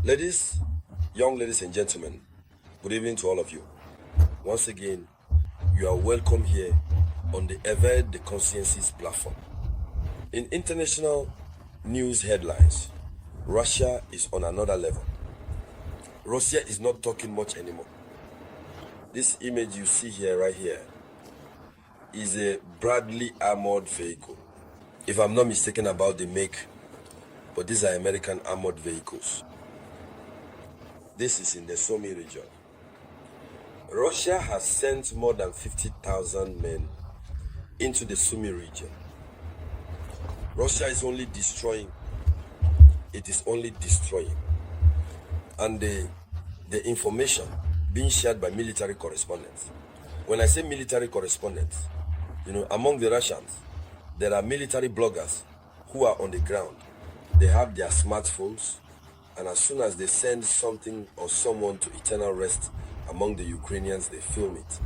Young ladies and gentlemen, good evening to all of you. Once again, you are welcome here on the Evade the Consciences platform. In international news headlines, Russia is on another level. Russia is not talking much anymore. This image you see here, right here, is a Bradley armored vehicle. If I'm not mistaken about the make, but these are American armored vehicles. This is in the Sumy region. Russia has sent more than 50,000 men into the Sumy region. Russia is only destroying. It is only destroying. And the information being shared by military correspondents. When I say military correspondents, among the Russians, there are military bloggers who are on the ground. They have their smartphones, and as soon as they send something or someone to eternal rest among the Ukrainians, they film it.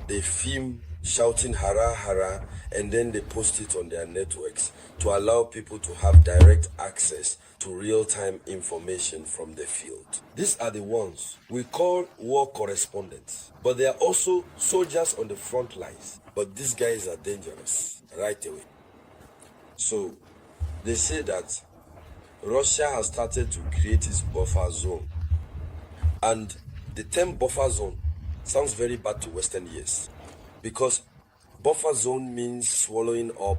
They film shouting hara hara, and then they post it on their networks to allow people to have direct access to real-time information from the field. These are the ones we call war correspondents, but they are also soldiers on the front lines. But these guys are dangerous right away. So they say that Russia has started to create its buffer zone. And the term buffer zone sounds very bad to Western ears, because buffer zone means swallowing up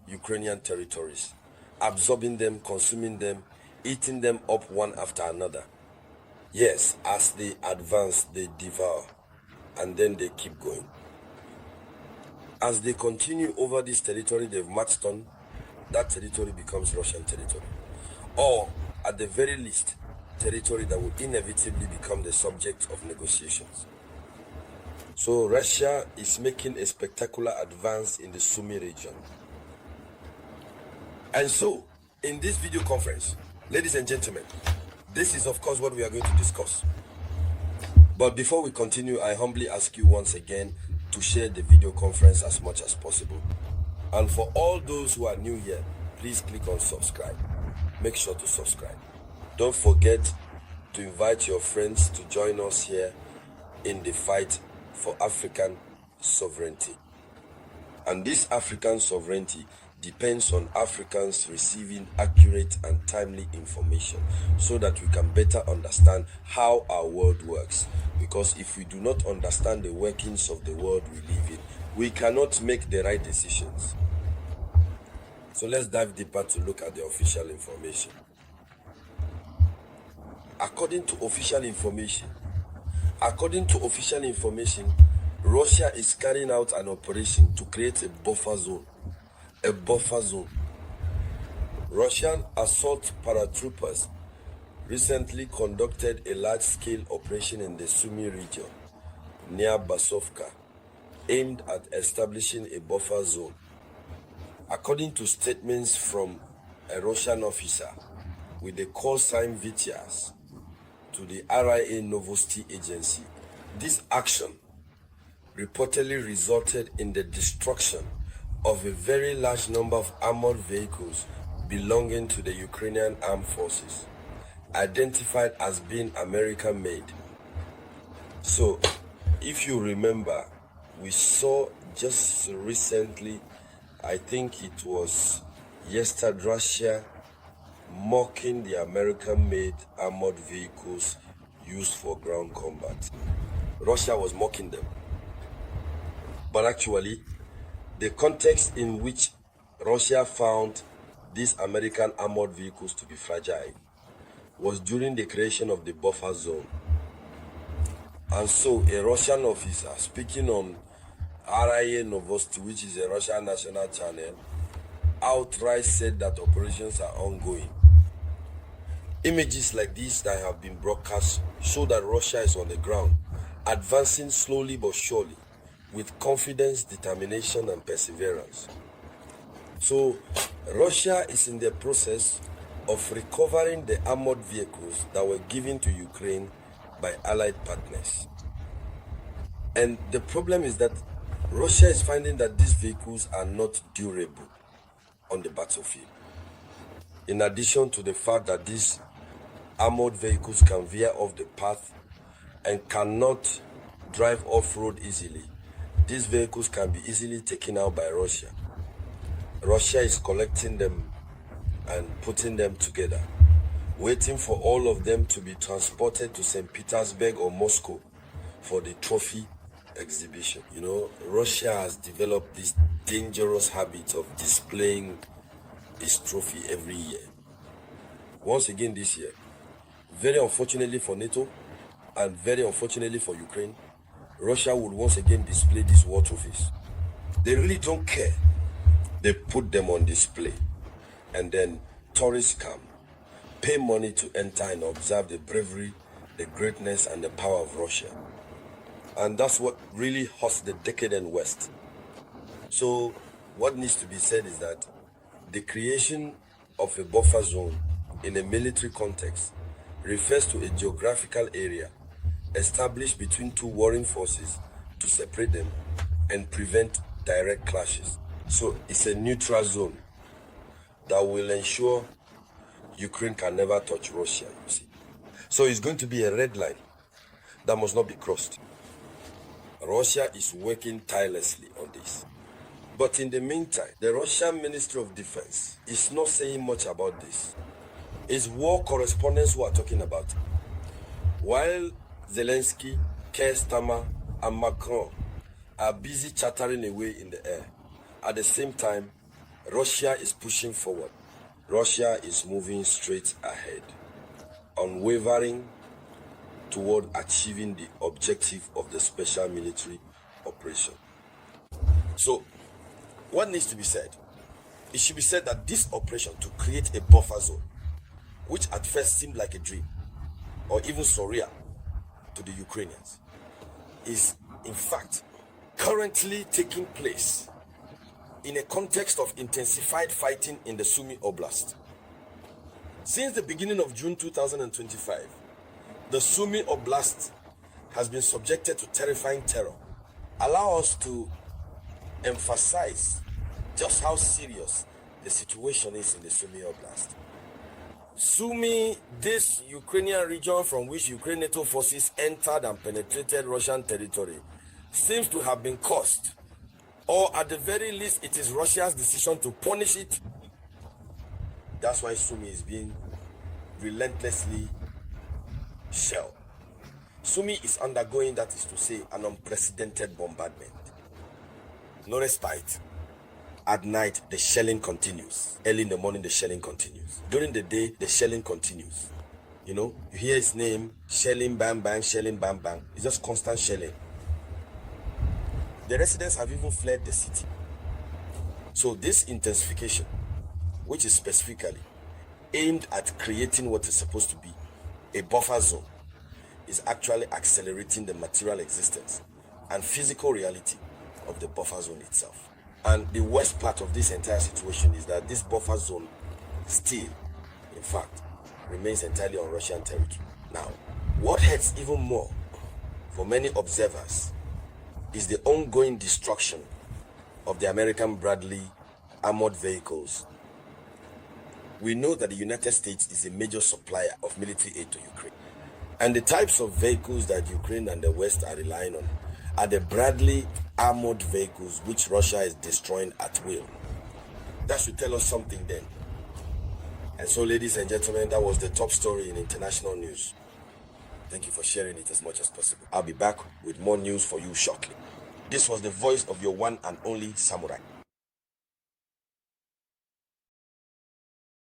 Ukrainian territories, absorbing them, consuming them, eating them up one after another. Yes, as they advance, they devour, and then they keep going. As they continue over this territory they've marched on, that territory becomes Russian territory. Or, at the very least, territory that will inevitably become the subject of negotiations. So Russia is making a spectacular advance in the Sumy region. And so, in this video conference, ladies and gentlemen, this is of course what we are going to discuss. But before we continue, I humbly ask you once again to share the video conference as much as possible. And for all those who are new here, please click on subscribe. Make sure to subscribe. Don't forget to invite your friends to join us here in the fight for African sovereignty. And this African sovereignty depends on Africans receiving accurate and timely information so that we can better understand how our world works. Because if we do not understand the workings of the world we live in, we cannot make the right decisions. So let's dive deeper to look at the official information. According to official information, Russia is carrying out an operation to create a buffer zone. Russian assault paratroopers recently conducted a large-scale operation in the Sumy region near Basovka, aimed at establishing a buffer zone. According to statements from a Russian officer with the call sign Vitias to the RIA Novosti agency, this action reportedly resulted in the destruction of a very large number of armored vehicles belonging to the Ukrainian armed forces, identified as being American-made. So, if you remember, we saw just recently, I think it was yesterday, Russia mocking the American-made armored vehicles used for ground combat. Russia was mocking them. But actually, the context in which Russia found these American armored vehicles to be fragile was during the creation of the buffer zone. And so a Russian officer speaking on RIA Novosti, which is a Russian national channel, outright said that operations are ongoing. Images like these that have been broadcast show that Russia is on the ground, advancing slowly but surely, with confidence, determination, and perseverance. So, Russia is in the process of recovering the armored vehicles that were given to Ukraine by allied partners. And the problem is that Russia is finding that these vehicles are not durable on the battlefield. In addition to the fact that these armored vehicles can veer off the path and cannot drive off-road easily, these vehicles can be easily taken out by Russia. Russia is collecting them and putting them together, waiting for all of them to be transported to St. Petersburg or Moscow for the trophy exhibition. You know, Russia has developed this dangerous habit of displaying its trophy every year. Once again this year, very unfortunately for NATO and very unfortunately for Ukraine, Russia would once again display these war trophies. They really don't care. They put them on display, and then tourists come, pay money to enter and observe the bravery, the greatness, and the power of Russia. And that's what really hurts the decadent West. So what needs to be said is that the creation of a buffer zone in a military context refers to a geographical area established between two warring forces to separate them and prevent direct clashes. So it's a neutral zone that will ensure Ukraine can never touch Russia, you see. So it's going to be a red line that must not be crossed. Russia is working tirelessly on this. But in the meantime, the Russian Ministry of Defense is not saying much about this. It's war correspondents who are talking about it. While Zelensky, Keir, and Macron are busy chattering away in the air, at the same time, Russia is pushing forward. Russia is moving straight ahead, unwavering toward achieving the objective of the special military operation. So, what needs to be said? It should be said that this operation to create a buffer zone, which at first seemed like a dream, or even surreal to the Ukrainians, is in fact currently taking place in a context of intensified fighting in the Sumy Oblast. Since the beginning of June 2025, the Sumy Oblast has been subjected to terrifying terror. Allow us to emphasize just how serious the situation is in the Sumy Oblast. Sumy, this Ukrainian region from which Ukraine NATO forces entered and penetrated Russian territory, seems to have been caused, or at the very least, it is Russia's decision to punish it. That's why Sumy is being relentlessly shelled. Sumy is undergoing, that is to say, an unprecedented bombardment. No respite. At night, the shelling continues. Early in the morning, the shelling continues. During the day, the shelling continues. You know, you hear his name, shelling, bang, bang, shelling, bang, bang. It's just constant shelling. The residents have even fled the city. So this intensification, which is specifically aimed at creating what is supposed to be a buffer zone, is actually accelerating the material existence and physical reality of the buffer zone itself. And the worst part of this entire situation is that this buffer zone still, in fact, remains entirely on Russian territory. Now, what hurts even more for many observers is the ongoing destruction of the American Bradley armored vehicles. We know that the United States is a major supplier of military aid to Ukraine. And the types of vehicles that Ukraine and the West are relying on are the Bradley armored vehicles which Russia is destroying at will. That should tell us something then. And so, ladies and gentlemen, that was the top story in international news. Thank you for sharing it as much as possible. I'll be back with more news for you shortly. This was the voice of your one and only Samurai.